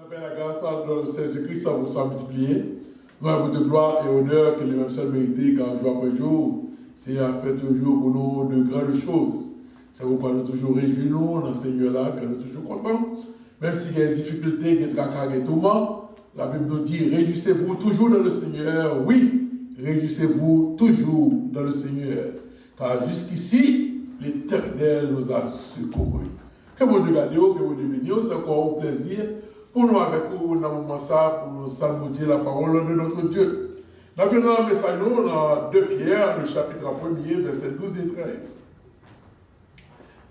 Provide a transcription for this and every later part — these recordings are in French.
La grâce dans le Seigneur Jésus-Christ, ça vous soit multiplié. Nous avons de gloire et honneur que les mêmes seuls mérités, car jour après jour, Seigneur a fait toujours pour nous de grandes choses. C'est pourquoi nous toujours réjouissons dans le Seigneur-là, que nous sommes toujours contents. Même s'il y a des difficultés, des tracas, des tourments, la Bible nous dit, réjouissez-vous toujours dans le Seigneur. Oui, réjouissez-vous toujours dans le Seigneur. Car jusqu'ici, l'Éternel nous a secourus. Que mon Dieu garde, que mon Dieu bénisse, c'est encore un plaisir pour nous avec vous dans le moment ça, pour nous salmodier la parole de notre Dieu. Nous venons dans le message dans 2 Pierre, le chapitre 1er, versets 12 et 13.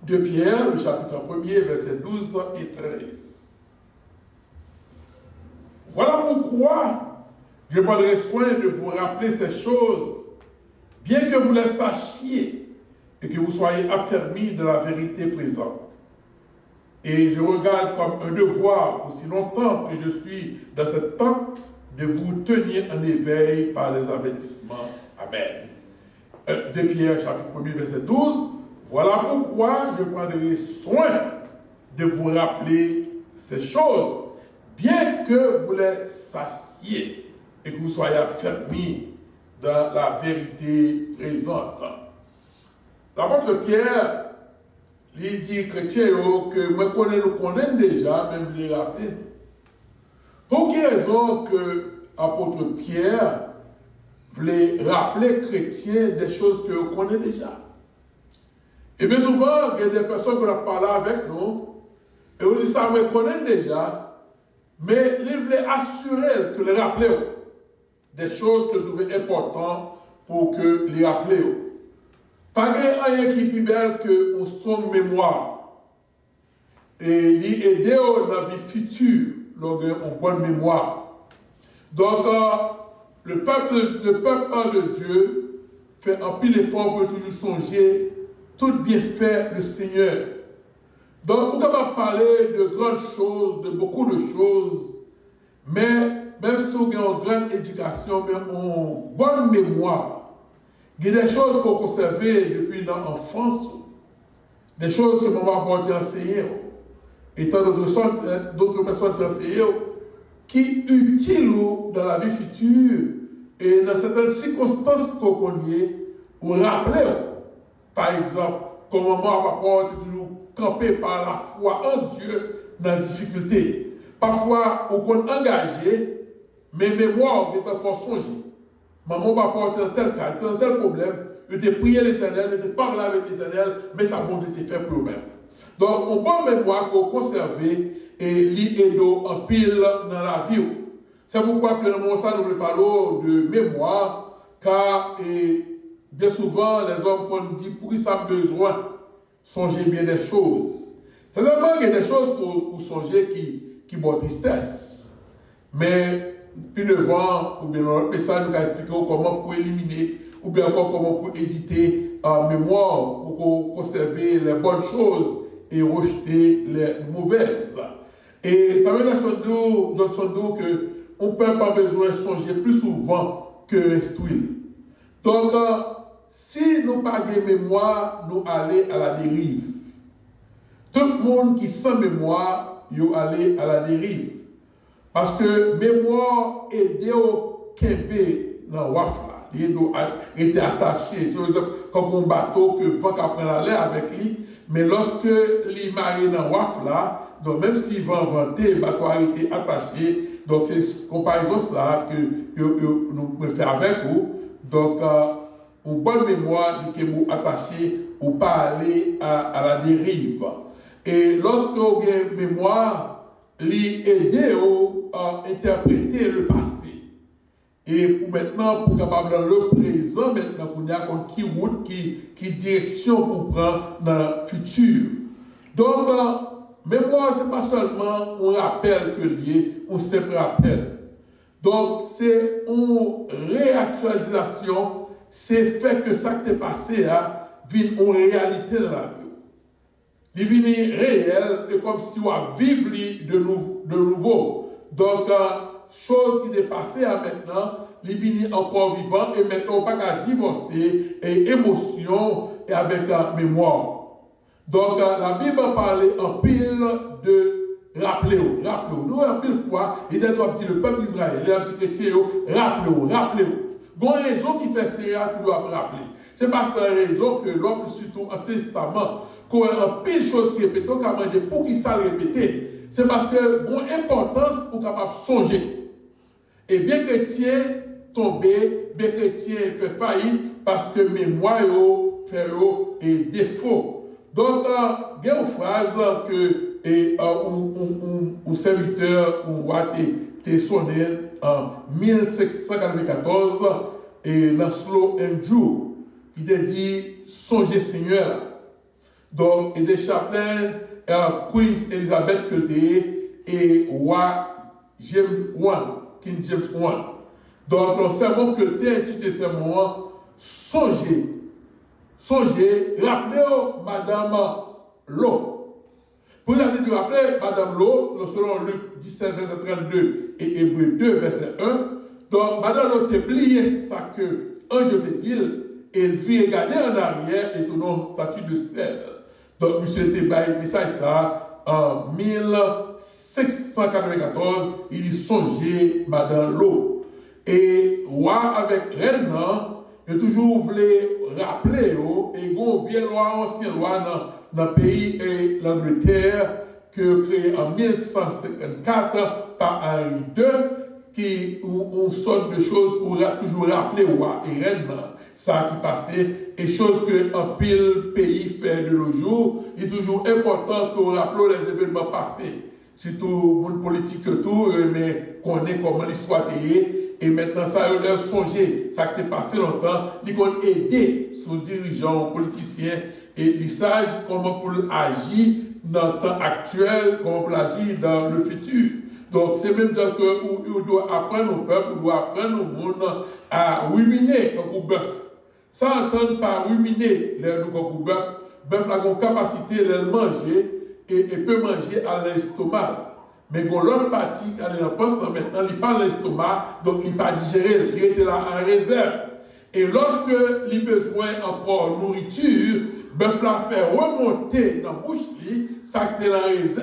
2 Pierre, le chapitre 1er, versets 12 et 13. Voilà pourquoi je prendrai soin de vous rappeler ces choses, bien que vous les sachiez et que vous soyez affermis de la vérité présente. Et je regarde comme un devoir, aussi longtemps que je suis dans ce temps, de vous tenir en éveil par les avertissements. Amen. 2 Pierre, chapitre 1er, verset 12. Voilà pourquoi je prendrai soin de vous rappeler ces choses, bien que vous les sachiez et que vous soyez affermis dans la vérité présente. L'apôtre Pierre, il dit chrétien que moi nous connaissons déjà, même les rappeler. Pour quelle raison que l'apôtre Pierre voulait rappeler chrétiens des choses que vous connaissez déjà? Et bien souvent, il y a des personnes qui ont parlé avec nous, et on dit ça, on connaît déjà, mais il voulait assurer que les rappeler des choses que vous trouvez importantes pour que les rappeler. Pas rien qui est plus belle que son mémoire. Et lui aider dans la vie future, donc en bonne mémoire. Donc, le peuple de Dieu fait un pile effort pour toujours songer tout bien fait le Seigneur. Donc, on peut parler de grandes choses, de beaucoup de choses, mais même si on a une grande éducation, mais en bonne mémoire, il y a des choses qu'on conservait depuis l'enfance, des choses que maman a enseignées, et tant d'autres personnes enseignées, qui sont utiles dans la vie future et dans certaines circonstances qu'on connaît, ou rappeler. Par exemple, comme maman et papa sont toujours campés par la foi en Dieu dans la difficulté. Parfois, on est engagé, mais mémoire, on est fort songer. Maman va porter dans tel cas, dans tel problème, il était prié l'Éternel, il était parlé avec l'Éternel, mais sa bonté était faite pour eux-mêmes. Donc, on peut mémoire qu'on conserve et l'aider en pile dans la vie. C'est pourquoi que dans le moment ça, nous parlons de mémoire, car bien souvent, les hommes, quand on dit pour ça besoin, songer bien des choses. C'est vraiment qu'il y a des choses pour songer qui vont tristesse. Mais puis devant, ou bien dans le message, nous expliquer comment pour éliminer, ou bien encore comment pour éditer en mémoire, pour conserver les bonnes choses et rejeter les mauvaises. Et ça veut dire Johnson Doe que on ne peut pas besoin de songer plus souvent que instruire. Donc, si nous pas de mémoire, nous allons à la dérive. Tout le monde qui sans mémoire, il aller à la dérive. Parce que mémoire aide au Kembe dans le Wafla. Il était attaché, comme un bateau que le vent prend la l'air avec lui. Mais lorsque il marie dans le Wafla, donc même s'il va inventer, le bateau a été attaché. Donc c'est une comparaison ça que nous pouvons faire avec vous. Donc, une bonne mémoire qui est attachée ou pas aller à la dérive. Et lorsque vous avez une mémoire, lui aider à interpréter le passé. Et pour maintenant, pour capable dans le présent, maintenant, pour y a qui route, qui direction pour prendre dans le futur. Donc, mémoire, ce n'est pas seulement un rappel que lié, un simple rappel. Donc, c'est une réactualisation, c'est fait que ça qui est passé, vient en réalité dans la vie. Il vient réel et comme si on a vécu de nouveau. Donc, chose qui est passée à maintenant, il vient encore vivant et maintenant on ne peut pas divorcer et émotion et avec mémoire. Donc, la Bible parle en pile de rappelez-vous. Nous, un peu de fois, il a dit le peuple d'Israël, les petits chrétiens, rappelez-vous. Il y a une raison qui fait ça, pour nous rappeler. Ce n'est pas cette raison que l'homme, surtout en ce testament, qu'on a un pile de choses qui répètent, qu'on a mangé pour qu'il s'en répéter. C'est parce que bon importance pour capable songer. Et bien chrétien tombé, bien chrétien fait faillite parce que mémoire fait et défaut. Donc, il y a une phrase que un serviteur ou été sonné en 1794 et Lancelot Andrew qui te dit songez Seigneur. Donc, il était chapelain Queen Elizabeth Côté et roi James I, King James I. Donc, le sermon que tu as intitulé sermon, songez, rappelez-vous Madame Lo. Pour vous avez dû rappeler Madame Lo, selon Luc 17, verset 32 et Hébreu 2, verset 1. Donc, Madame Lo t'a plié ça que ange te dit, et elle vit regarder en arrière et tourner en statue de sel. Donc, monsieur était baillé message ça en 1694, il dit songez Madame Lo. Et roi avec reine, il toujours voulait rappeler, et gon vieille loi, ancienne loi dans le pays et l'Angleterre, que créé en 1154 par Henri II, qui ont une sorte de choses pour toujours rappeler roi et reine, ça qui passait, et chose que un pile pays fait de nos jours, il est toujours important qu'on rappelle les événements passés, surtout pour le politique tout, mais qu'on ait comment l'histoire est. Et maintenant, ça a leur songer, ça qui est passé longtemps, ils vont aider son dirigeant, politicien, et les sages, comment pour agir dans le temps actuel, comment pour agir dans le futur. Donc, c'est même temps qu'on doit apprendre au peuple, on doit apprendre au monde à ruminer comme au bœuf. Sans entendre par ruminer l'air du comme au bœuf, bœuf a une capacité de le manger et peut manger à l'estomac. Mais quand l'autre partie, quand il en pense maintenant, il parle l'estomac, donc il n'est pas digéré, il était là en réserve. Et lorsque il a besoin encore de nourriture, bœuf la fait remonter dans la bouche, ça qui est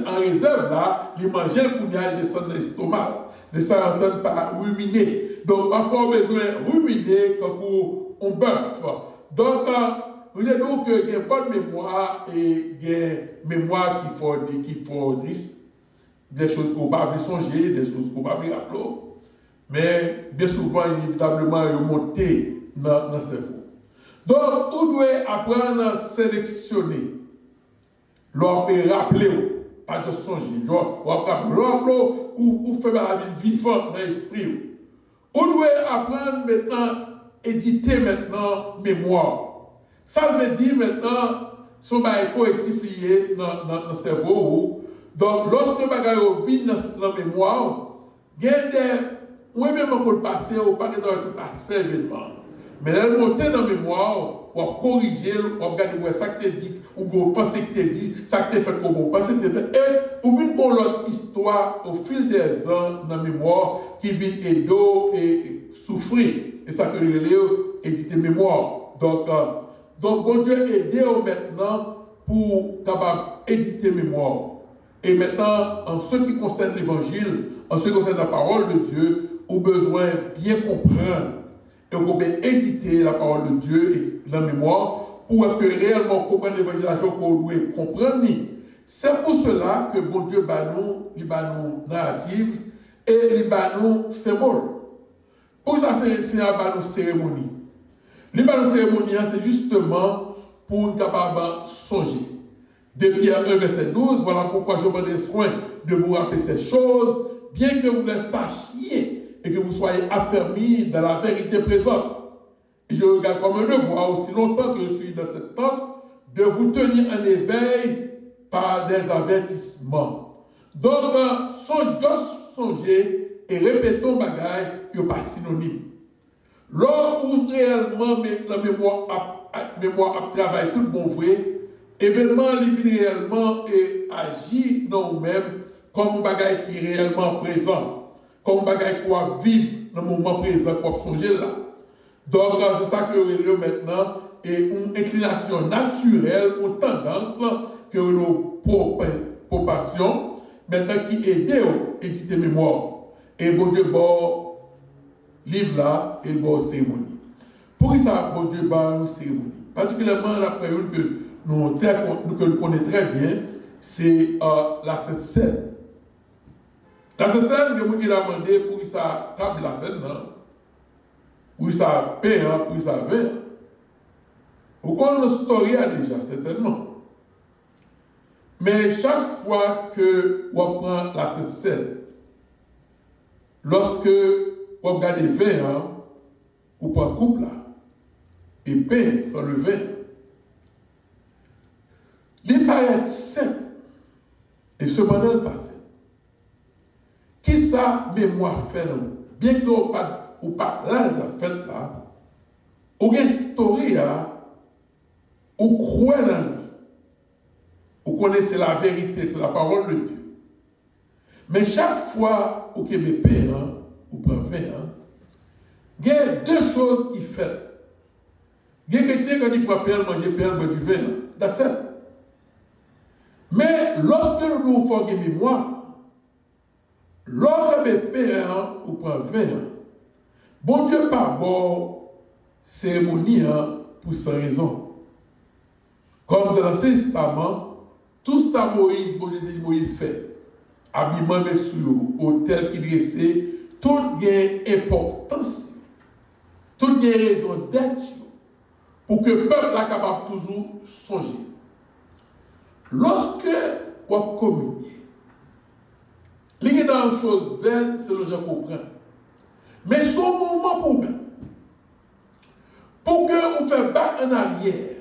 en réserve là, il mange pour il descend dans l'estomac. De ça, on n'entend pas ruminer. Donc, parfois, on a besoin de ruminer comme pour un bœuf. Donc, vous avez donc qu'il y a une bonne mémoire et il y a une mémoire qui faut des choses qu'on ne peut pas songer, des choses qu'on ne peut pas rappeler. Mais bien souvent, inévitablement, ils montent dans le cerveau. Donc, on doit apprendre à sélectionner. L'on peut rappeler, pas de songer. L'on peut ou faire la vie vivante dans l'esprit. On doit apprendre maintenant, éditer maintenant mémoire. Ça veut dire maintenant, son bail collectif lié dans le cerveau. Donc, lorsque le bagage vit dans la mémoire, il y a des événements pour le passé, ou pas dans tout aspect événement. Mais là, monter dans la mémoire, on va corriger, on va regarder ça que tu dit, ou on pense que tu dit, ça que tu fait, comme on pense que tu fait. Et on vient pour l'autre histoire au fil des ans dans la mémoire qui vient aider et souffrir. Et ça que le relève éditer mémoire. Donc, bon Dieu, aidez-nous maintenant pour capable éditer mémoire. Et maintenant, en ce qui concerne l'évangile, en ce qui concerne la parole de Dieu, on a besoin de bien comprendre et on peut éditer la parole de Dieu et la mémoire pour que réellement comprendre l'évangélisation qu'on doit comprendre. C'est pour cela que bon Dieu bat nous narrative et nous symbole. Pour ça, c'est un cérémonie. Les cérémonie, c'est justement pour nous capable de songer. De Pierre 1, verset 12, voilà pourquoi je prends des soins de vous rappeler ces choses, bien que vous les sachiez et que vous soyez affermis dans la vérité présente. Et je regarde comme un devoir, aussi longtemps que je suis dans cette temps, de vous tenir en éveil par des avertissements. Donc, songer et répétons bagaille, il n'y a pas synonyme. Lors où réellement la mémoire a travaillé tout bon vrai, événement il vient réellement et agit dans nous-mêmes comme bagaille qui est réellement présent, comme bagaille qu'on va vivre dans le moment présent, qu'on va songer là. Donc, c'est ça que nous maintenant, et une inclination naturelle, une tendance que nous propension, maintenant qui aide à éditer mémoire. Et bon Dieu, bon livre là, et bon cérémonie. Pour ça, bon Dieu, bon cérémonie. Particulièrement la période que nous connaissons très bien, c'est la Sainte Seine. La Sainte Seine, que nous avons demandé pour ça table la scène, pour ça pain, pour ça vin. Vous connaissez l'histoire déjà, certainement. Mais chaque fois que vous prenez la Sainte Seine, lorsque vous regardez le vin, vous prenez couple là, et pain sans le vin, les paraît simple, et cependant le passé. Qui ça, mémoire fait nous? Bien que vous pas là de la fête là, vous avez une story là, vous croyez dans lui. Vous connaissez la vérité, c'est la parole de Dieu. Mais chaque fois que vous avez pain, vous prenez vin, il y a deux choses qui font. Il y a quelqu'un quand il prend pain, manger pain, boire du vin. That's it. Mais lorsque nous faisons mémoire, lorsque vous pain, vous prenez vin. Bon Dieu pas bon cérémonie pour sa raison. Comme dans l'Ancien Testament, tout ça Moïse fait. Habillement sur hôtel qui dressait, tout gain importance, tout gain raison d'être pour que le peuple soit capable toujours songer. Lorsque vous communiez, il y a dans une chose vaine, c'est le gens comprennent. Mais son moment pour vous, pour que vous fassiez battre en arrière,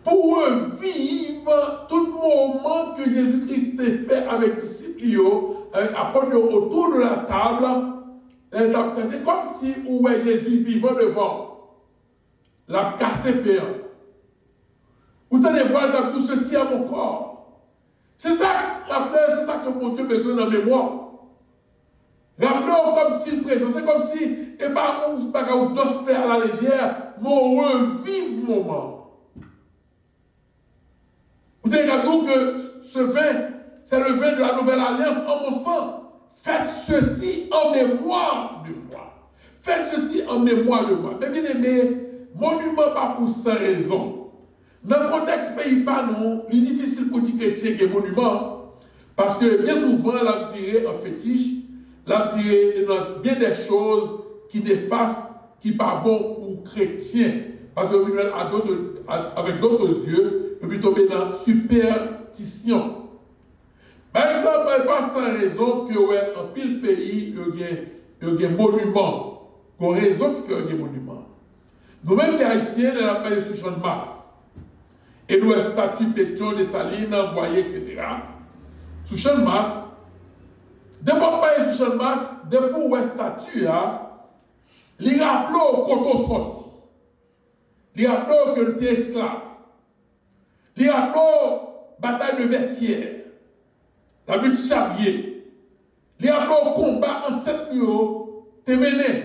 pour vivre tout le moment que Jésus-Christ a fait avec les disciples, avec apôtres autour de la table, c'est comme si vous voyez Jésus vivant devant, la cassé péant. Vous allez voir dans tout ceci à mon corps. C'est ça la fleur, c'est ça que mon Dieu a besoin dans la mémoire. Rappelez-vous comme s'il présent, c'est comme si, et pas on doit se faire à la légère, mais on revive le moment. Vous avez regardé que ce vin, c'est le vin de la nouvelle alliance en mon sang. Faites ceci en mémoire de moi. Faites ceci en mémoire de moi. Mais bien aimé, monument pas pour sans raison. Dans le contexte pays pas non, il est difficile pour dire chrétien que monument, parce que bien souvent, la virée en fétiche, la virée dans bien des choses qui néfastes, qui ne sont pas bon pour chrétiens. Parce que avec d'autres yeux, il peut tomber dans la superstition. Par exemple, pas sans raison que ouais, en pile pays, il y a un monument. Il y a raison de faire un monument. Nous-mêmes, les Haïtiens, nous avons parlé sur champ de masse. Et nous avons statues, pétions, des salines, boyers, etc. Sous champ de masse, depuis qu'on parle sur champ de masse, depuis qu'on a statue, il rappelle au coton sorti. Il rappelle que nous étions esclaves. Il rappelle bataille de Vertières. La lutte Chabier. Il rappelle au combat en 7 jours, mené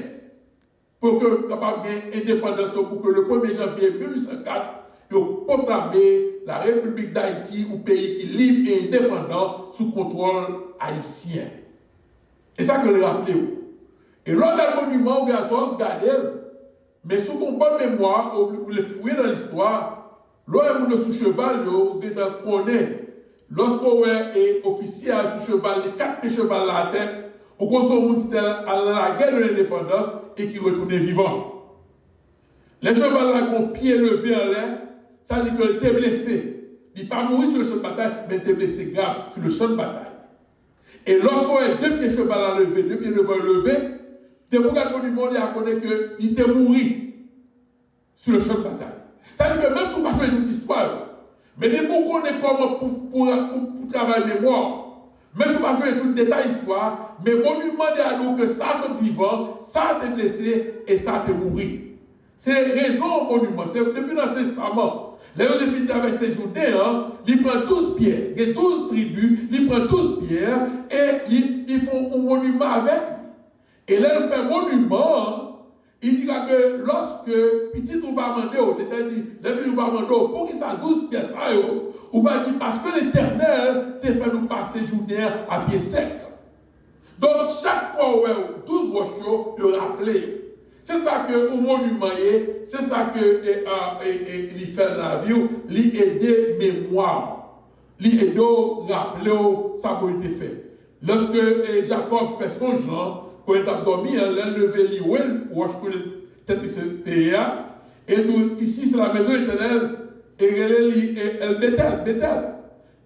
pour que capable d'indépendance, pour que le 1er janvier 1804, il proclamé la République d'Haïti, un pays qui est libre et indépendant sous contrôle haïtien. C'est ça que le rappelez. Et l'autre monument, vous avez gardé, mais sous une bonne mémoire, vous les fouillez dans l'histoire, l'homme de sous cheval, vous connaissez, lorsqu'on est officier sous cheval, les 4 chevals à la tête, on consomme à la guerre de l'indépendance et qui retourne vivant. Les chevals là qui ont pied levé en l'air, ça veut dire qu'ils étaient blessés. Ils ne sont pas morts sur le champ de bataille, mais ils étaient blessés graves sur le champ de bataille. Et lorsqu'on a 2 pieds cheval à lever, 2 pieds devant lever, des gens du monde connaissent qu'il était mort sur le champ de bataille. Ça veut dire que même si on ne fait pas toute histoire, mais des gens connaissent comment pour travailler mémoire, même si on ne fait pas tout détail histoire, mais monument de nous que ça sont vivants, ça a été blessé et ça a été mort. C'est raison au monument, c'est depuis l'Ancien Testament. Les gens définissent avec ces journées, ils prennent 12 pierres, il y a 12 tribus, ils prennent 12 pierres et ils font un monument avec lui. Et là, ils font un monument, il dit que lorsque petit ou va demander, l'Éternel dit, les petits ou va demander, pour qu'il ça 12 pièces, ou va dire, parce que l'Éternel t'a fait nous passer journée à pied sec. Donc, chaque fois où 12 rochers, il rappelait. C'est ça que au monument, c'est ça que il fait dans la vie, il aide mémoire. Il aide rappeler ça a été fait. Lorsque Jacob fait son genre, quand il a dormi, il a levé l'Iouel, ou peut-être que c'était et nous, ici c'est la maison éternelle, et elle Bethel.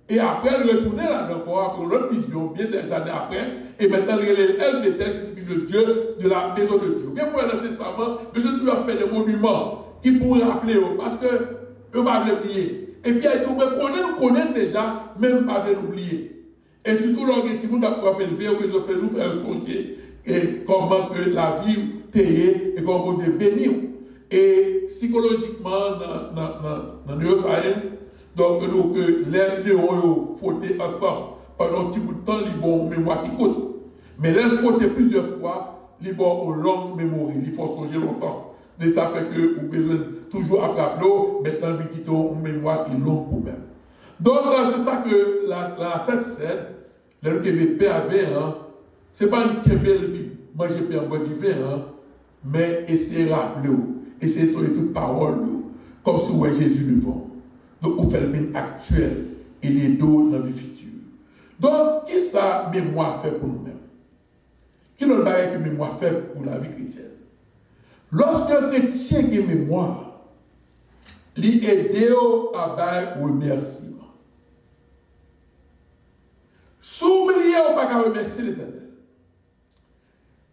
Et après, elle retournait là encore pour l'autre vision, bien des années après, et maintenant elle Bethel, qui signifie le Dieu de la maison de Dieu. Bien pour l'Ancien Testament, Dieu toujours fait des monuments qui pourraient rappeler, parce que eux ne vont pas l'oublier. Et puis, nous connaissons déjà, même pas l'oublier. Et surtout, l'organisme qui a élevé, où ils ont fait nous faire songer, et comment que la vie est et comment on est béni. Et psychologiquement, dans neuroscience, donc les neurones frottés ensemble pendant un petit bout de temps, ils ont une mémoire qui coûte. Mais les frotter plusieurs fois, ils ont une longue mémoire, il faut songer longtemps. De ça fait que vous avez besoin toujours après l'eau, maintenant vous ont une mémoire qui est longue pour même. Donc c'est ça que la 7-7, le Québec avait, ce n'est pas une Québec qui mange et boire du vin, mais essayer de rappeler, essayer de trouver toute parole, comme si vous Jésus devant. Donc, vous faites le bien actuel et les dos dans le futur. Donc, qu'est-ce que ça mémoire fait pour nous-mêmes? Qu'est-ce que mémoire fait pour la vie chrétienne? Lorsque un chrétien a mémoire, il aide à faire remerciement. S'oublier ou pas qu'à remercier l'Éternel.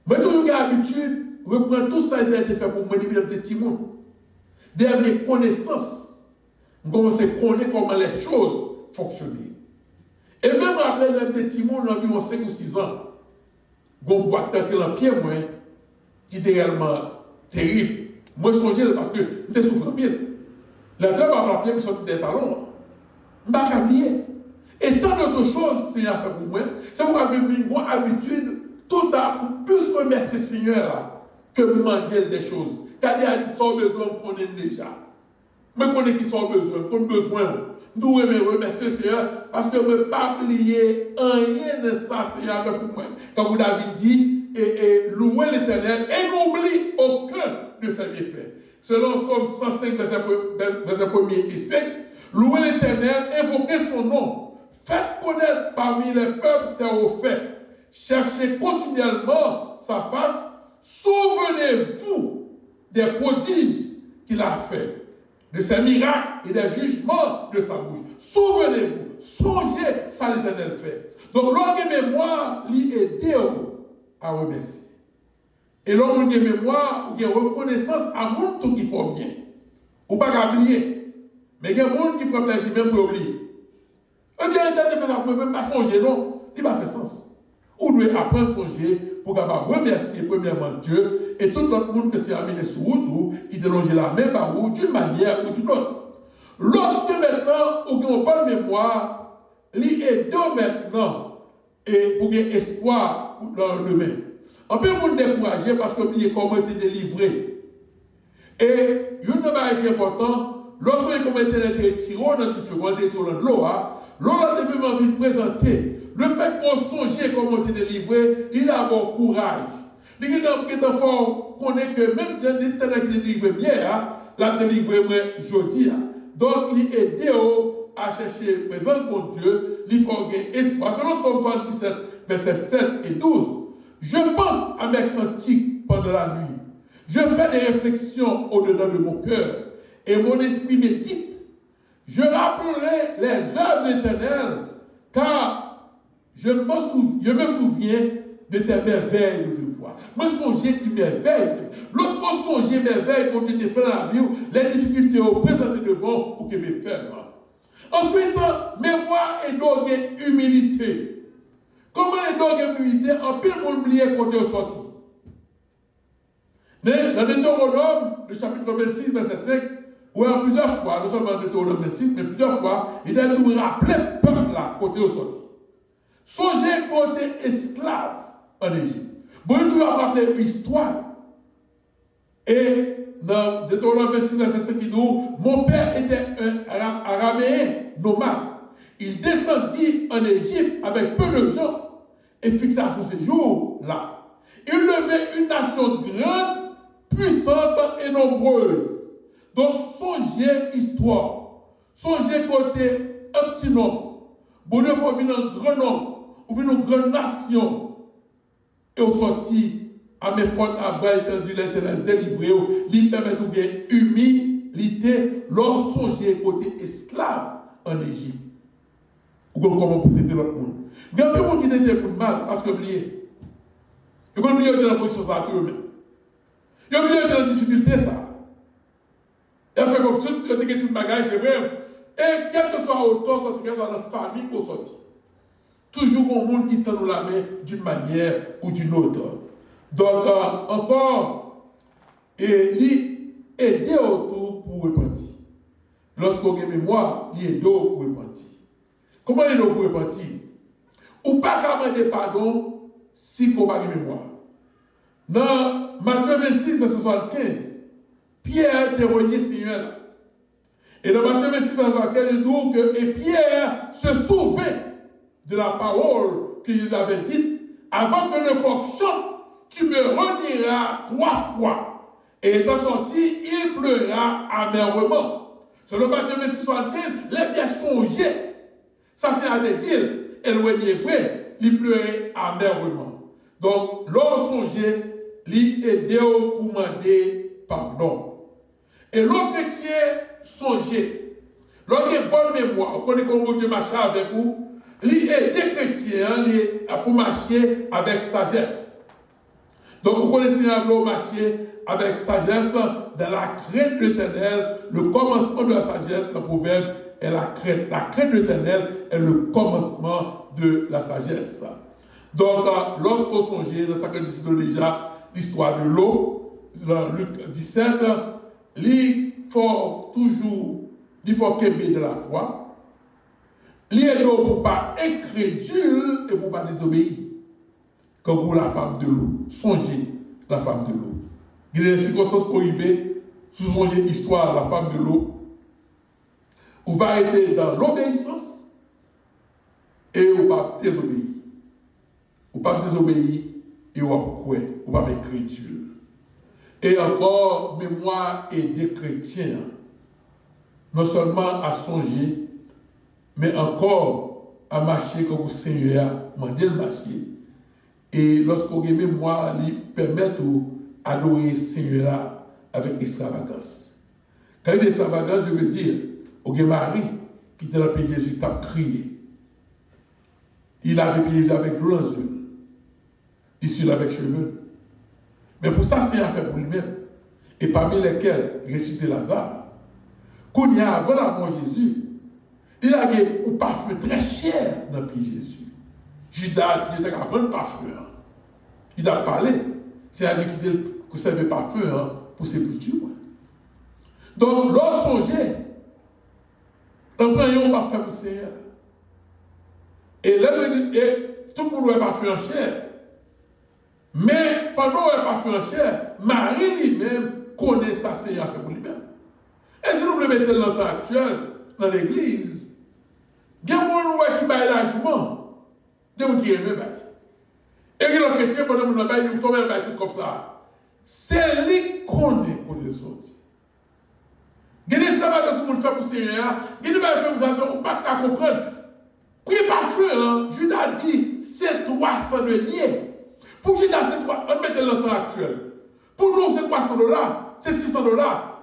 Mais toujours l'habitude, reprendre tout ça qui a été fait pour moi, des petits monde. Des connaissances. Vous commencez à connaître comment les choses fonctionnent. Et même après les petits monde, environ 5 ou 6 ans, vous boîte dans le pied, moi, qui était réellement terrible. Moi, je songeais parce que j'étais souffrant bien. La dame a pied, je sortais des talons. Je ne vais pas oublier. Et tant d'autres choses, c'est à faire pour moi. C'est pourquoi j'ai une bonne habitude, tout à plus remercier le Seigneur que demander des choses. Car il y a des besoin qu'on connaît déjà. Mais qu'on ait qui sont besoin, qu'on a besoin. Nous remercier le Seigneur parce que je ne peux pas oublier rien de ça, Seigneur, pour moi. Comme vous l'avez dit, et louer l'Éternel et n'oublie aucun de ses bienfaits. Selon Somme 105, verset 1er et 5, louer l'Éternel, invoquer son nom. Faites connaître parmi les peuples ses faits. Cherchez continuellement sa face. Souvenez-vous des prodiges qu'il a fait, de ses miracles et des jugements de sa bouche. Souvenez-vous, songez ça l'Éternel fait. Donc, l'homme de mémoire, lui aide à remercier. Et l'homme de mémoire, il y a reconnaissance à tout qui faut bien. Ou pas oublier. Mais il y a des gens qui prennent plaisir même pour oublier. Un bien l'Éternel fait ça, vous ne pouvez pas songer, non? Il va faire sens. Vous devez apprendre à songer pour capable remercier premièrement Dieu et tout l'autre monde que c'est amené sur vous, qui dérange la main par vous d'une manière ou d'une autre. Lorsque maintenant, vous n'avez pas de mémoire, il est maintenant et pour qu'il y ait espoir dans le demain. On peut vous décourager parce que vous avez comment été délivré. Et une chose importante, lorsque vous avez été tiré dans le second, tiré dans l'eau, l'eau a été envie de présenter. Le fait qu'on songe comment on est délivré, il a bon courage. Il est fort qu'on est que même si l'Éternel qui délivre bien, la délivre aujourd'hui. Donc, il aide à chercher présent pour Dieu, il faut gagner espoir. Selon Somme 27, versets 7 et 12, je pense à mes cantiques pendant la nuit. Je fais des réflexions au-dedans de mon cœur et mon esprit médite. Je rappellerai les œuvres de l'Éternel, car je me souviens de tes merveilles de foi. Moi, songez de merveilles. Lorsqu'on songe merveilles qu'on te fait dans la vie, les difficultés au présenter devant pour que me faire. Ensuite, mémoire et donc humilité. Comment les donc humilité, en pile pour oublier quand tu es sorti. Mais dans Deutéronome, le chapitre 26, verset 5, où en plusieurs fois, nous sommes dans Deutéronome 26, mais plusieurs fois, il a nous rappeler le peuple là, quand tu es sorti. Songez qu'on était esclave en Égypte. Bon, il doit rappeler l'histoire. Et dans Deutéronome 26, verset 5, il dit, mon père était un araméen nomade. Il descendit en Égypte avec peu de gens et fixa tous ces jours là. Il levait une nation grande, puissante et nombreuse. Donc, songez histoire. Songez côté un petit nombre. Bon Dieu, faut venir un grand nombre, ou venir une grande nation. Et au sorti, à mes fautes, à bas étendu, l'Éternel délivré, lui permet de gagner humilité, lorsque songez côté esclave en Égypte. Ou comment pour traiter l'autre monde. Il y a des gens qui étaient pour mal, parce que oubliez. Et quand oubliez, dans la position ça à eux-mêmes. Il y a oublié dans la difficulté ça. Il a fait comme ça, il a dit que tout le bagage, c'est vrai. Et quel que soit autant, en tout cas, dans la famille pour sortir. Toujours un monde qui tend la main d'une manière ou d'une autre. Donc, encore, et lui, aider autour pour repentir. Lorsqu'on a mémoire, lui aider pour repentir. Comment aider pour repentir? Ou pas qu'à demander pardon si on n'a pas de mémoire. Dans Matthieu 26, verset 75, Pierre était renié Seigneur. Et dans Matthieu 26, verset 75, il dit que et Pierre se souvint de la parole que Jésus avait dite, avant que le coq chante, tu me renieras 3 fois. Et étant sorti, il pleura amèrement. Selon Matthieu 26, 75, les bien songés. Ça c'est à dire, elle reniait vrai, il pleurait amèrement. Donc, l'on songeait, il aidait pour demander pardon. Et l'autre chrétien songeait. L'autre a bonne mémoire, on connaît comment Dieu marche avec vous. Il aidait chrétien pour marcher avec sagesse. Donc, vous connaissez un peu marcher avec sagesse dans la crainte de l'Éternel. Le commencement de la sagesse, le proverbe, est la crainte. La crainte de l'Éternel est le commencement de la sagesse. Donc, lorsqu'on songeait, dans ce que dit déjà, l'histoire de l'eau, dans Luc 17, il faut toujours, il faut qu'aimer de la foi. Il est pour ne pas incrédule et pour ne pas désobéir. Comme pour la femme de l'eau. Songez la femme de l'eau. Il y a des circonstances prohibées, sous songez l'histoire de la femme de l'eau. On va être dans l'obéissance et on va désobéir. On va désobéir et on va croire, on va mettre crédule. Et encore, mémoire et des chrétiens, non seulement à songer, mais encore à marcher comme le Seigneur a demandé de marcher. Et lorsqu'on a mémoire, il permet d'adorer le Seigneur avec extravagance. Quand il dit extravagance, je veux dire, on a Marie qui était dans le pays de Jésus, qui a crié. Il avait payé Jésus avec de l'eau dans les yeux. Il suit avec cheveux. Mais pour ça, c'est un fait pour lui-même. Et parmi lesquels, ressusciter Lazare. Qu'on y a avant la mort de Jésus, il a eu un parfum très cher dans le pays de Jésus. Judas a dit qu'il a un parfum. Il a parlé. C'est-à-dire qu'il servait parfum pour sépulture. Donc, lorsqu'on songeait, on prend un parfum pour le Seigneur. Et tout le monde a parfum en chair. Mais pendant qu'il n'a pas fait en chair, Marie lui-même connaît sa Seigneur pour lui-même. Et si nous le mettons dans le temps actuel, dans l'église, il y a des gens qui baillent l'argent, des gens qui aiment le bail. Et les chrétiens, pendant que nous baillons, nous sommes tout comme ça. C'est lui qui connaît pour les autres. Il y a des sabbats que nous faisons pour le Seigneur, il y a des choses que nous faisons, on ne peut pas comprendre. Puis parce que Judas dit, c'est 300 deniers. Pour Judas, c'est quoi? On met le temps actuel. Pour nous, c'est $300, c'est $600,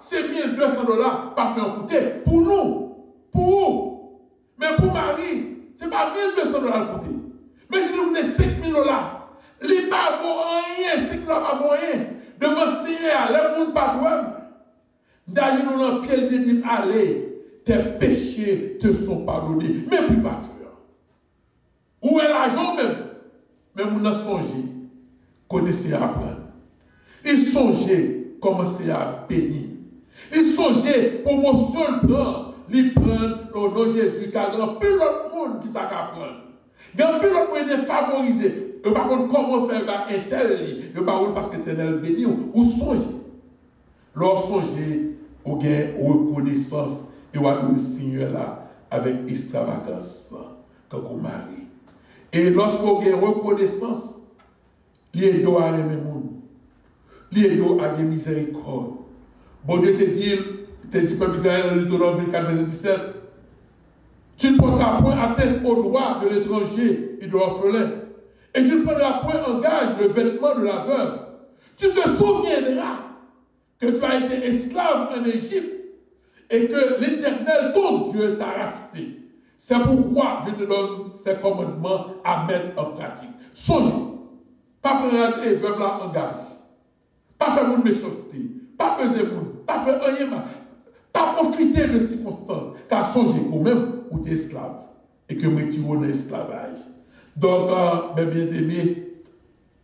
c'est $1,200 par fait en coûter. Pour nous, pour vous. Mais pour Marie, ce n'est pas $1,200 coûter. Mais si nous venons $5,000, les pas vaut rien, $5,000 pas vaut rien. Devant Seigneur, les gens pas toi. D'ailleurs, nous dans le pied, il dit, allez, tes péchés te sont pardonnés. Mais plus pas faire. Où est l'argent même? Mais nous avons songé. Côté c'est à prendre. Il songeait comment c'est à bénir. Il songeait promotion le prendre. Il prend au nom de Jésus, car il y a plus d'autres monde qui t'a qu'à prendre. Il y a plus d'autres monde favorisés. Et par contre, comment faire un tel lit? Et par contre, parce que l'Éternel béni ou songe. leur songer au gain reconnaissance et au Seigneur là avec extravagance quand on marie. Et lorsqu'on a reconnaissance, il doit à aimer le monde. Il doit à miséricorde. Bon Dieu te dit pas Israël dans le Deutéronome 24, verset 17. Tu ne porteras point atteinte au droit de l'étranger et de l'orphelin. Et tu ne prendras point en gage le vêtement de la veuve. Tu te souviendras que tu as été esclave en Égypte et que l'Éternel, ton Dieu, t'a racheté. C'est pourquoi je te donne ces commandements à mettre en pratique. Songez, pas prendre les veuves là en gage, pas faire mon méchanceté, pas peser mon, pas faire rien, pas profiter de circonstances, car songez quand même où tu es esclave et que vous êtes dans l'esclavage. Donc, mes bien-aimés,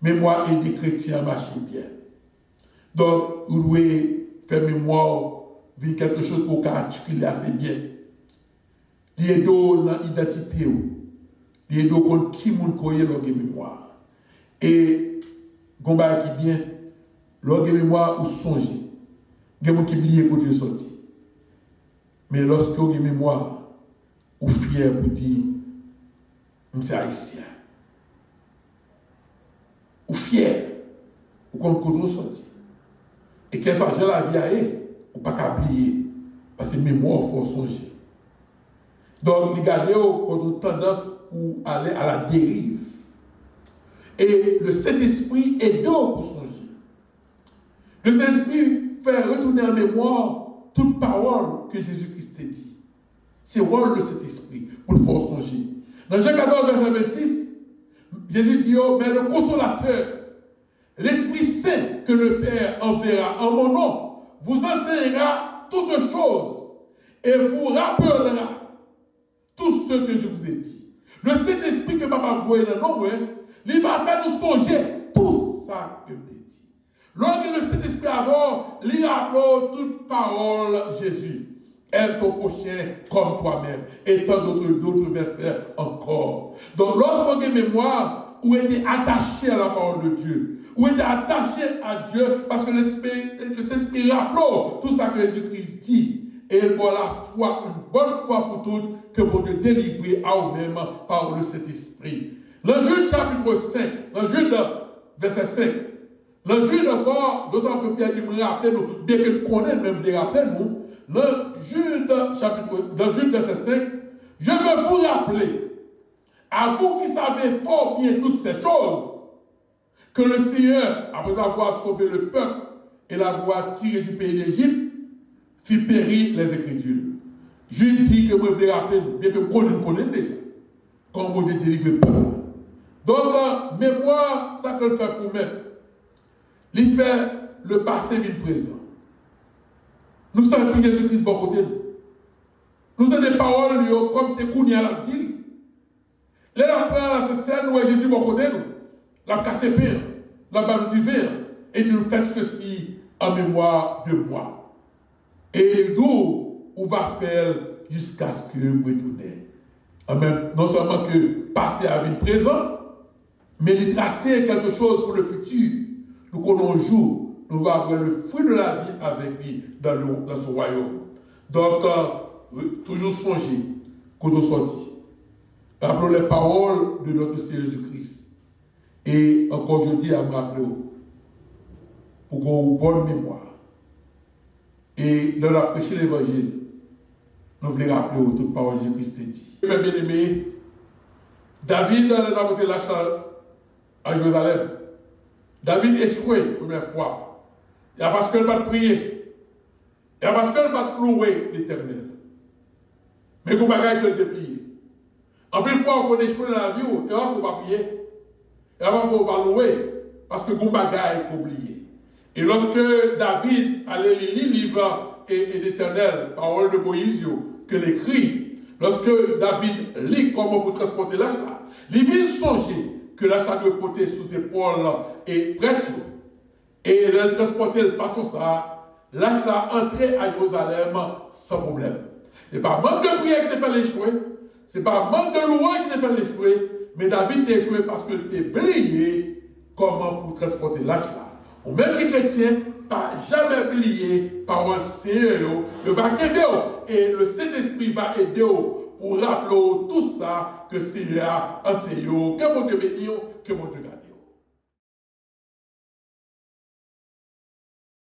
mémoire et des chrétiens marchent bien. Donc, vous devez faire mémoire, vivre quelque chose pour articuler assez bien. Il y a dans l'identité, il y a dans qui moun koye leur mémoire. Et, gomba qui bien, leur mémoire ou songer. Il y a des gens qui oublient côté sorti. Mais lorsque vous avez mémoire, ou fier pour dire, je suis haïtien. Ou fier, ou comme côté sorti. Et qu'est-ce que j'ai la vie à eux, ou pas qu'à oublier. Parce que mémoire, il faut songer. Donc, regardez, on a tendance pour aller à la dérive. Et le Saint-Esprit est d'eau pour songer. Le Saint-Esprit fait retourner en mémoire toute parole que Jésus-Christ a dit. C'est le rôle de cet esprit pour le faire songer. Dans Jean 14, verset 26, Jésus dit, oh, mais le consolateur, l'Esprit Saint que le Père enverra en mon nom, vous enseignera toutes choses et vous rappellera tout ce que je vous ai dit. Le Saint-Esprit que papa voyait dans nos mains, il va faire nous songer tout ça que je t'ai dit. Lorsque le Saint-Esprit avant, il rappelle toute parole Jésus. Aime ton prochain comme toi-même. Et tant d'autres versets encore. Donc, lorsqu'on a mémoire, où était attaché à la parole de Dieu, où était attaché à Dieu, parce que le Saint-Esprit rappelle tout ça que Jésus-Christ dit. Et pour la foi, une bonne fois pour toutes, que vous Dieu délivrer à vous-même par le Saint-Esprit. Dans Jude chapitre 5, dans Jude verset 5, dans Jude encore, nous avons bien me rappeler, bien que nous connaissons même des rappels, nous, dans Jude verset 5, je veux vous rappeler, à vous qui savez fort bien toutes ces choses, que le Seigneur, après avoir sauvé le peuple et l'avoir tiré du pays d'Égypte, fit périr les Écritures. Jude dit que vous voulez rappeler, bien que vous connaissez déjà, comme vous dites délivrer le peuple. Donc, mémoire, ça que le fait pour même. Il fait le passé et le présent. Nous sentons Jésus-Christ de bon côté. Nous avons des paroles comme c'est Kounia l'a dit. Les lapins, c'est celle où Jésus de bon côté. La cassé pire, la balle du verre. Et nous faites ceci en mémoire de moi. Et d'où on va faire jusqu'à ce que vous retournez. Non seulement que passer à vie présent, mais il tracer quelque chose pour le futur. Nous connaissons un jour, nous allons avoir le fruit de la vie avec lui dans ce royaume. Donc, toujours songer quand on sortit. Rappelons les paroles de notre Seigneur Jésus-Christ. Et encore je dis à me rappeler pour qu'on ait une bonne mémoire. Et dans la prêcher l'évangile, nous voulons rappeler toutes paroles de Jésus-Christ dit. Mes bien-aimés, David a monté l'achat à Jérusalem. David échoué la première fois. Il y a parce qu'il va prier. Il y a parce qu'il va louer l'Éternel. Mais comme bagaille qu'il a prié. En plus, fois qu'on échoue dans la vie, il ne faut pas prier. Il ne faut pas louer. Parce que comme bagaille qu'on oublié. Et lorsque David allait lire le livre et l'Éternel, parole de Moïse, que l'écrit, lorsque David lit comment pour transporter l'achat, il vient songer que l'achat doit porter sous ses épaules et prêtre. Et le transporter de façon ça, l'achat entrait à Jérusalem sans problème. Ce n'est pas manque de prière qui t'a fait l'échouer, ce n'est pas manque de louange qui t'a fait l'échouer, mais David t'a échoué parce qu'il t'a oublié comment pour transporter l'achat. Au même que chrétien, pas jamais oublier parole Seigneur, le va et le Saint-Esprit va aider pour rappeler tout ça que Seigneur a enseigné, que mon Dieu bénisse, que mon Dieu garde.